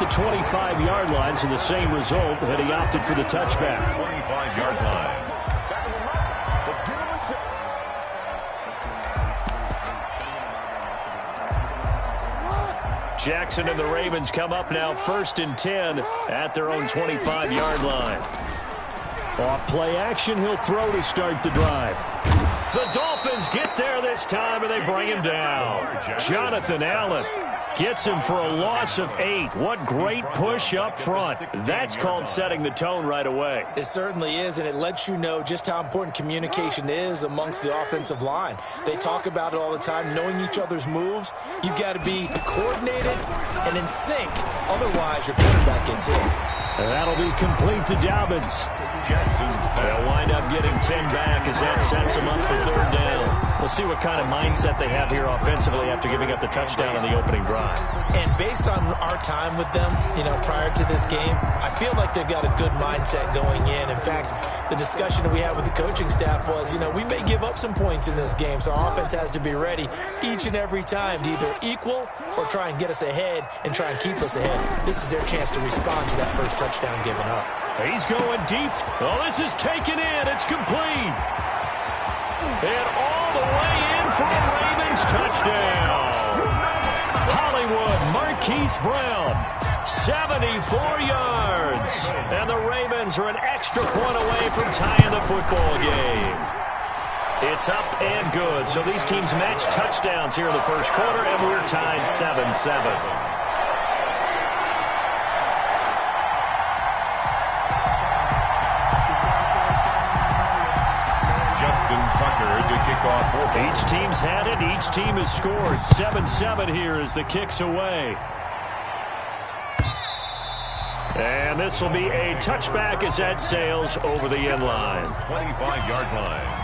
the 25-yard line, so the same result, that he opted for the touchback. 25-yard line. Jackson and the Ravens come up now 1st and 10 at their own 25-yard line. Off play action, he'll throw to start the drive. The Dolphins get there this time, and they bring him down. Jonathan Allen gets him for a loss of 8. What great push up front. That's called setting the tone right away. It certainly is, and it lets you know just how important communication is amongst the offensive line. They talk about it all the time, knowing each other's moves. You've got to be coordinated and in sync. Otherwise, your quarterback gets hit. That'll be complete to Dobbins. They'll wind up getting 10 back as that sets them up for 3rd down. We'll see what kind of mindset they have here offensively after giving up the touchdown on the opening drive. And based on our time with them, prior to this game, I feel like they've got a good mindset going in. In fact, the discussion that we had with the coaching staff was, we may give up some points in this game, so our offense has to be ready each and every time to either equal or try and get us ahead and try and keep us ahead. This is their chance to respond to that first touchdown given up. He's going deep. Oh, this is taken in. It's complete. And all the way in for a Ravens touchdown. Hollywood Marquise Brown, 74 yards. And the Ravens are an extra point away from tying the football game. It's up and good. So these teams match touchdowns here in the first quarter, and we're tied 7-7. Each team's had it. Each team has scored. 7-7 here as the kick's away. And this will be a touchback as that sails over the end line. 25-yard line.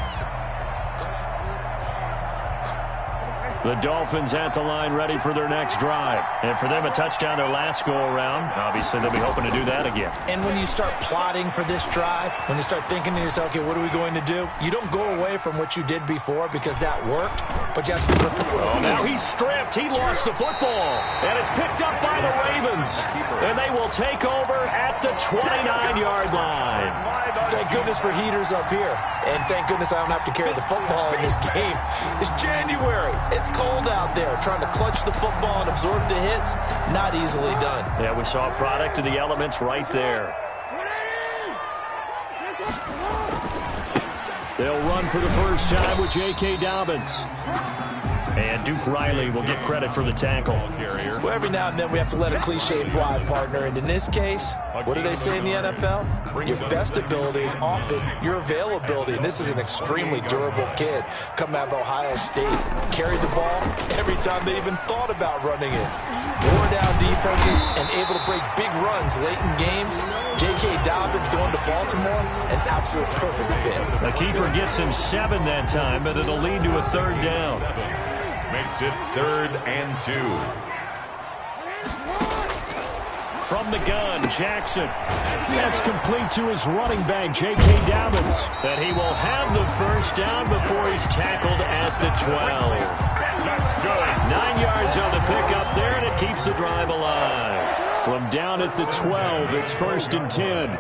The Dolphins at the line ready for their next drive. And for them, a touchdown their last go-around. Obviously, they'll be hoping to do that again. And when you start plotting for this drive, when you start thinking to yourself, okay, what are we going to do? You don't go away from what you did before because that worked, but you have to be prepared. Oh, now he's stripped. He lost the football. And it's picked up by the Ravens. And they will take over at the 29-yard line. Thank goodness for heaters up here. And thank goodness I don't have to carry the football in this game. It's January. It's cold out there. Trying to clutch the football and absorb the hits, not easily done. Yeah, we saw a product of the elements right there. They'll run for the first time with J.K. Dobbins. And Duke Riley will get credit for the tackle. Well, every now and then we have to let a cliche fly, partner. And in this case, what do they say in the NFL? Your best ability is often your availability. And this is an extremely durable kid coming out of Ohio State. Carried the ball every time they even thought about running it. Wore down defenses and able to break big runs late in games. J.K. Dobbins going to Baltimore, an absolute perfect fit. The keeper gets him 7 that time, but it'll lead to a 3rd down. Makes it 3rd and 2. From the gun, Jackson. That's complete to his running back, J.K. Dobbins. And he will have the first down before he's tackled at the 12. That's good. 9 yards on the pickup there, and it keeps the drive alive. From down at the 12, it's 1st and 10.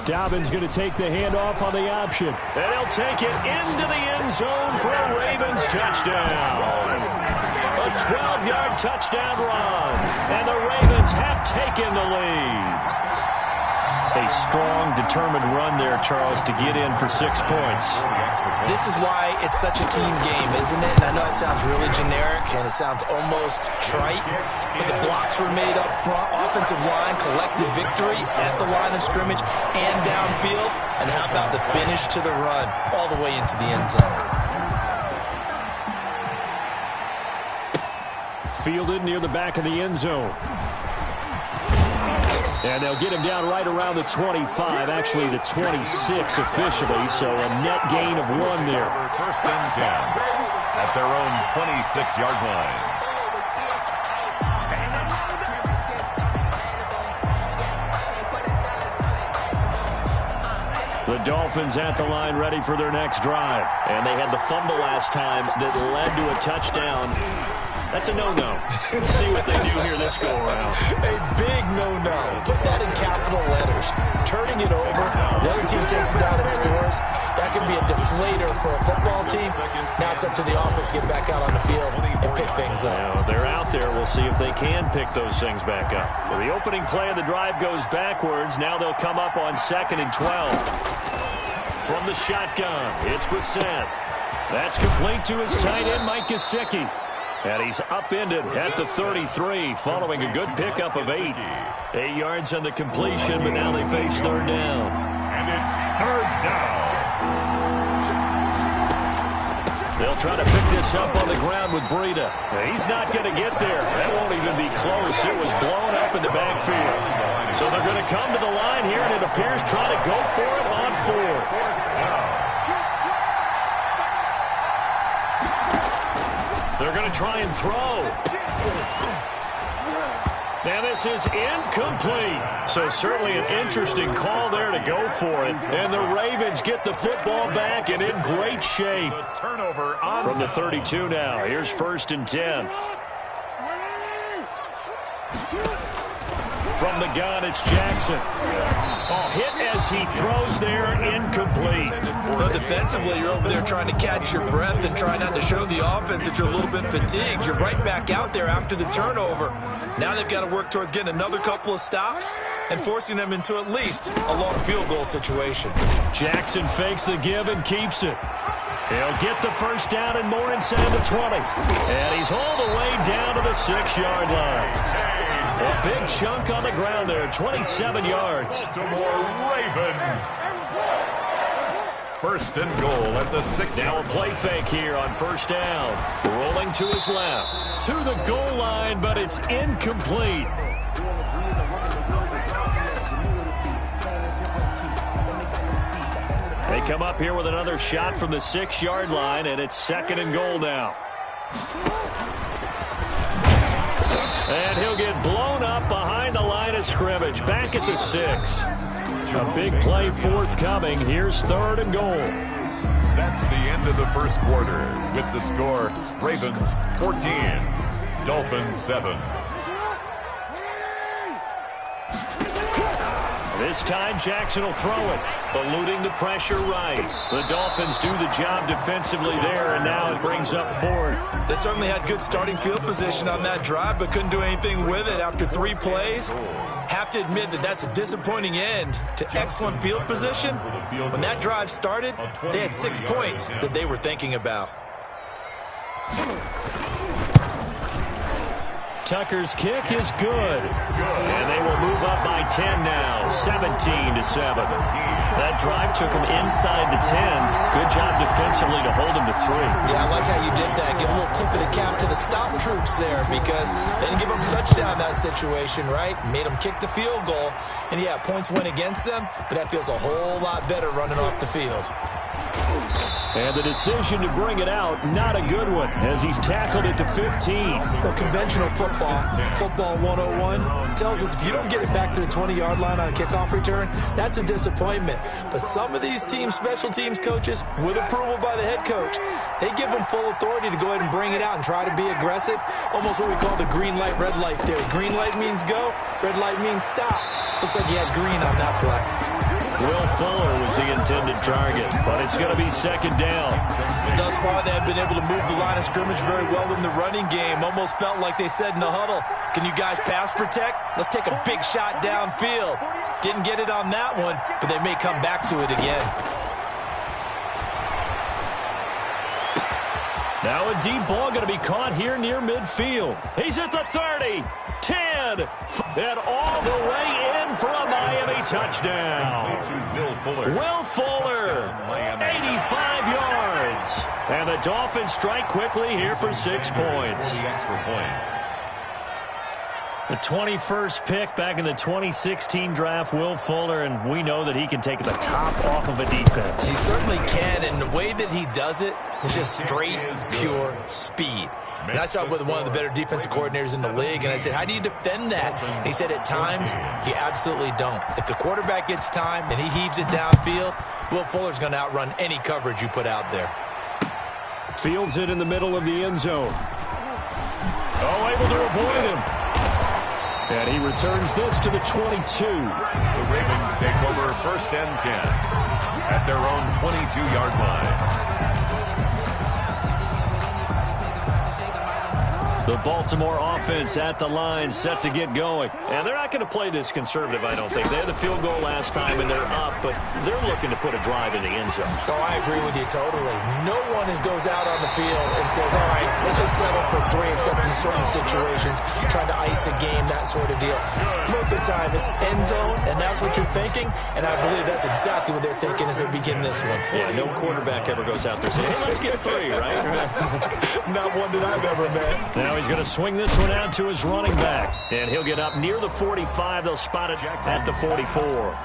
Dobbins going to take the handoff on the option. And he'll take it into the end zone for a Ravens touchdown. A 12-yard touchdown run. And the Ravens have taken the lead. A strong, determined run there, Charles, to get in for 6 points. This is why it's such a team game, isn't it? And I know it sounds really generic and it sounds almost trite, but the blocks were made up front, offensive line, collective victory at the line of scrimmage and downfield. And how about the finish to the run all the way into the end zone? Fielded near the back of the end zone. And they'll get him down right around the 25, actually the 26 officially, so a net gain of 1 there. 1st and 10 at their own 26-yard line. The Dolphins at the line ready for their next drive. And they had the fumble last time that led to a touchdown. That's a no-no. We'll see what they do here this go-around. A big no-no. Put that in capital letters. Turning it over, the other team takes it down and scores. That could be a deflator for a football team. Now it's up to the offense to get back out on the field and pick things up. Now, they're out there. We'll see if they can pick those things back up. So the opening play of the drive goes backwards. Now they'll come up on 2nd and 12. From the shotgun, it's Brissett. That's complete to his tight end, Mike Gesicki. And he's upended at the 33, following a good pickup of 8. 8 yards on the completion, but now they face 3rd down. And it's 3rd down. They'll try to pick this up on the ground with Breida. He's not going to get there. That won't even be close. It was blown up in the backfield. So they're going to come to the line here, and it appears trying to go for it on 4th. They're going to try and throw. Now this is incomplete. So certainly an interesting call there to go for it. And the Ravens get the football back and in great shape. Turnover on from the 32 now. Here's 1st and 10. From the gun, it's Jackson. Oh, hit as he throws there, incomplete. Well, defensively, you're over there trying to catch your breath and try not to show the offense that you're a little bit fatigued. You're right back out there after the turnover. Now they've got to work towards getting another couple of stops and forcing them into at least a long field goal situation. Jackson fakes the give and keeps it. He'll get the 1st down and more inside the 20. And he's all the way down to the 6-yard line. A big chunk on the ground there, 27 yards. Baltimore Raven. 1st and goal at the 6. Now a play fake here on 1st down. Rolling to his left. To the goal line, but it's incomplete. They come up here with another shot from the 6-yard line, and it's 2nd and goal now. And he'll get blown up behind the line of scrimmage. Back at the 6. A big play forthcoming. Here's 3rd and goal. That's the end of the 1st quarter. With the score, Ravens 14, Dolphins 7. This time Jackson will throw it, eluding the pressure right. The Dolphins do the job defensively there, and now it brings up 4th. They certainly had good starting field position on that drive, but couldn't do anything with it after 3 plays. Have to admit that that's a disappointing end to excellent field position. When that drive started, they had 6 points that they were thinking about. Tucker's kick is good. And they will move up by 10 now, 17-7. That drive took them inside the 10. Good job defensively to hold them to 3. Yeah, I like how you did that. Give a little tip of the cap to the stop troops there, because they didn't give up a touchdown in that situation, right? Made them kick the field goal. And yeah, points went against them, but that feels a whole lot better running off the field. And the decision to bring it out, not a good one, as he's tackled it to 15. Well, conventional football 101, tells us if you don't get it back to the 20-yard line on a kickoff return, that's a disappointment. But some of these teams, special teams coaches, with approval by the head coach, they give them full authority to go ahead and bring it out and try to be aggressive. Almost what we call the green light, red light theory. Green light means go, red light means stop. Looks like you had green on that play. Will Fuller was the intended target, but it's going to be 2nd down. Thus far, they have been able to move the line of scrimmage very well in the running game. Almost felt like they said in the huddle, can you guys pass protect? Let's take a big shot downfield. Didn't get it on that one, but they may come back to it again. Now a deep ball going to be caught here near midfield. He's at the 30, 10, and all the way in for a Miami touchdown. Will Fuller, 85 yards. And the Dolphins strike quickly here for 6 points. The 21st pick back in the 2016 draft, Will Fuller, and we know that he can take the top off of a defense. He certainly can, and the way that he does it is just straight, pure speed. And I saw it with one of the better defensive coordinators in the league, and I said, how do you defend that? And he said, at times, you absolutely don't. If the quarterback gets time and he heaves it downfield, Will Fuller's going to outrun any coverage you put out there. Fields it in the middle of the end zone. Oh, able to avoid him. And he returns this to the 22. The Ravens take over 1st and 10 at their own 22-yard line. The Baltimore offense at the line, set to get going. And they're not going to play this conservative, I don't think. They had the field goal last time, and they're up, but they're looking to put a drive in the end zone. Oh, I agree with you totally. No one goes out on the field and says, all right, let's just settle for 3, except in certain situations, trying to ice a game, that sort of deal. Most of the time, it's end zone, and that's what you're thinking, and I believe that's exactly what they're thinking as they begin this one. Yeah, no quarterback ever goes out there saying, hey, let's get 3, right? Not one that I've ever met. Now he's going to swing this one out to his running back. And he'll get up near the 45. They'll spot it at the 44.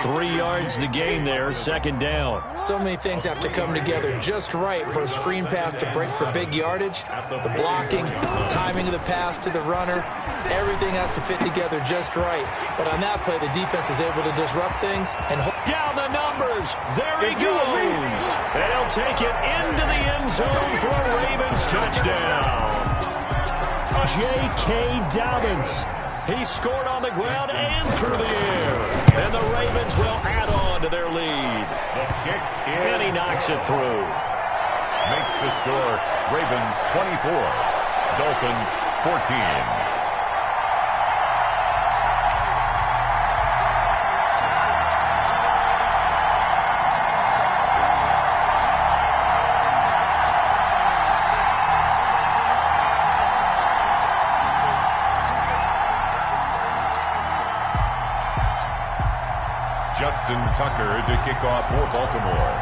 3 yards the gain there, 2nd down. So many things have to come together just right for a screen pass to break for big yardage. The blocking, the timing of the pass to the runner, everything has to fit together just right. But on that play, the defense was able to disrupt things and hold down the numbers. There he goes. And he'll take it into the end zone for a Ravens touchdown. J.K. Dobbins. He scored on the ground and through the air. And the Ravens will add on to their lead. The kick is, and he knocks it through. Makes the score Ravens 24, Dolphins 14. Justin Tucker to kick off for Baltimore.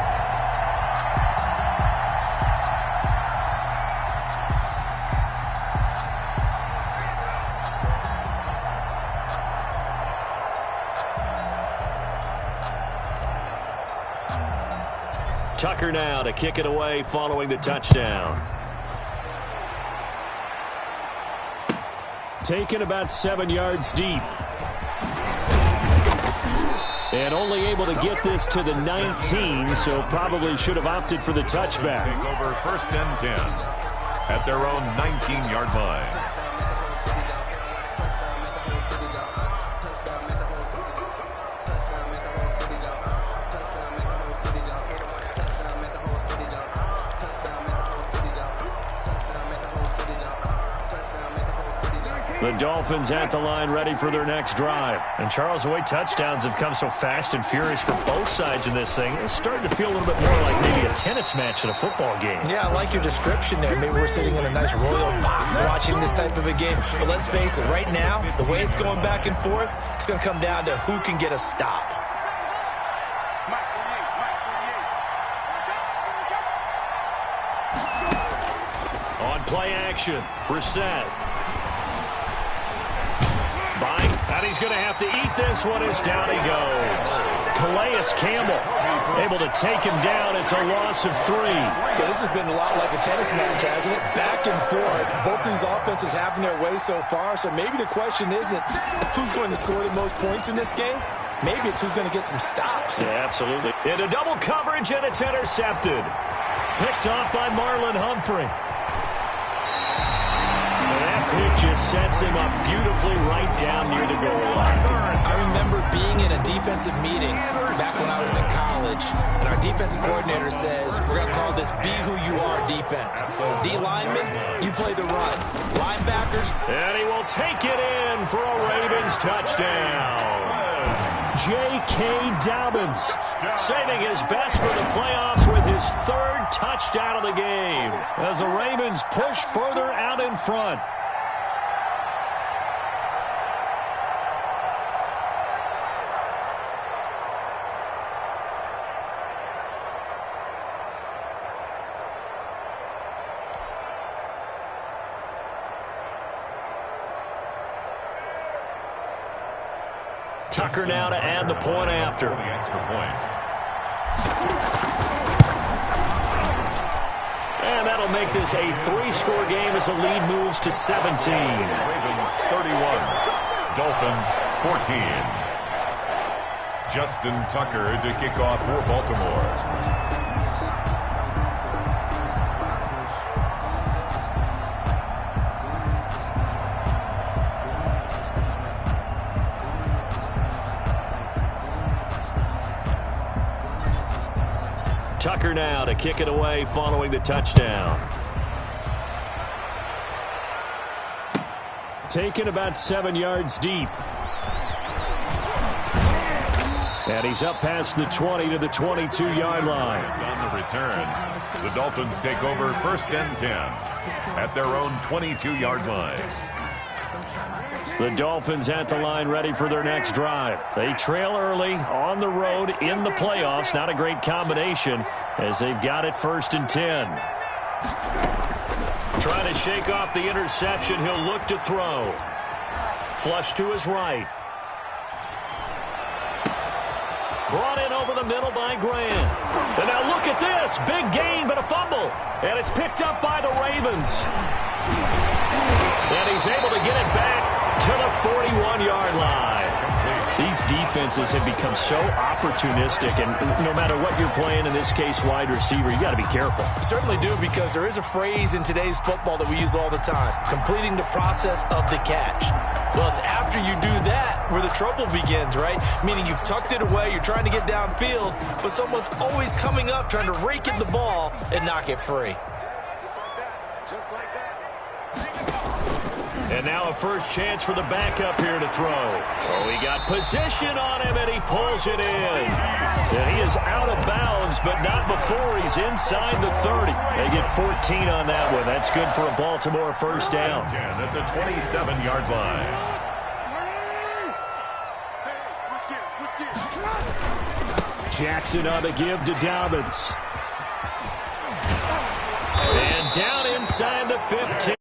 Tucker now to kick it away following the touchdown. Taken about 7 yards deep. And only able to get this to the 19, so probably should have opted for the touchback. Take over 1st and 10 at their own 19-yard line. The Dolphins at the line ready for their next drive. And Charles, the way touchdowns have come so fast and furious for both sides in this thing, it's starting to feel a little bit more like maybe a tennis match at a football game. Yeah, I like your description there. Maybe we're sitting in a nice royal box watching this type of a game. But let's face it, right now, the way it's going back and forth, it's going to come down to who can get a stop. On play action, Brissett. And he's going to have to eat this one as down he goes. Calais Campbell able to take him down. It's a loss of 3. So this has been a lot like a tennis match, hasn't it? Back and forth. Both these offenses having their way so far. So maybe the question isn't who's going to score the most points in this game. Maybe it's who's going to get some stops. Yeah, absolutely. Into double coverage, and it's intercepted. Picked off by Marlon Humphrey. It just sets him up beautifully right down near the goal line. I remember being in a defensive meeting back when I was in college, and our defensive coordinator says, we're going to call this be who you are defense. D lineman, you play the run. Linebackers. And he will take it in for a Ravens touchdown. J.K. Dobbins saving his best for the playoffs with his 3rd touchdown of the game as the Ravens push further out in front. Tucker now to add the point after. The extra point. And that'll make this a 3-score game as the lead moves to 17. Ravens 31, Dolphins 14. Justin Tucker to kick off for Baltimore. Tucker now to kick it away following the touchdown. Taken about 7 yards deep. And he's up past the 20 to the 22-yard line. On the return, the Dolphins take over 1st and 10 at their own 22-yard line. The Dolphins at the line ready for their next drive. They trail early on the road in the playoffs. Not a great combination as they've got it 1st and 10. Trying to shake off the interception. He'll look to throw. Flush to his right. Brought in over the middle by Graham. And now look at this. Big gain, but a fumble. And it's picked up by the Ravens. And he's able to get it back to the 41-yard line. These defenses have become so opportunistic, and no matter what you're playing, in this case, wide receiver, you got to be careful. You certainly do, because there is a phrase in today's football that we use all the time, completing the process of the catch. Well, it's after you do that where the trouble begins, right? Meaning you've tucked it away, you're trying to get downfield, but someone's always coming up trying to rake in the ball and knock it free. And now a first chance for the backup here to throw. Oh, he got position on him, and he pulls it in. And he is out of bounds, but not before he's inside the 30. They get 14 on that one. That's good for a Baltimore first down. 10 at the 27-yard line. Jackson on the give to Dobbins. And down inside the 15.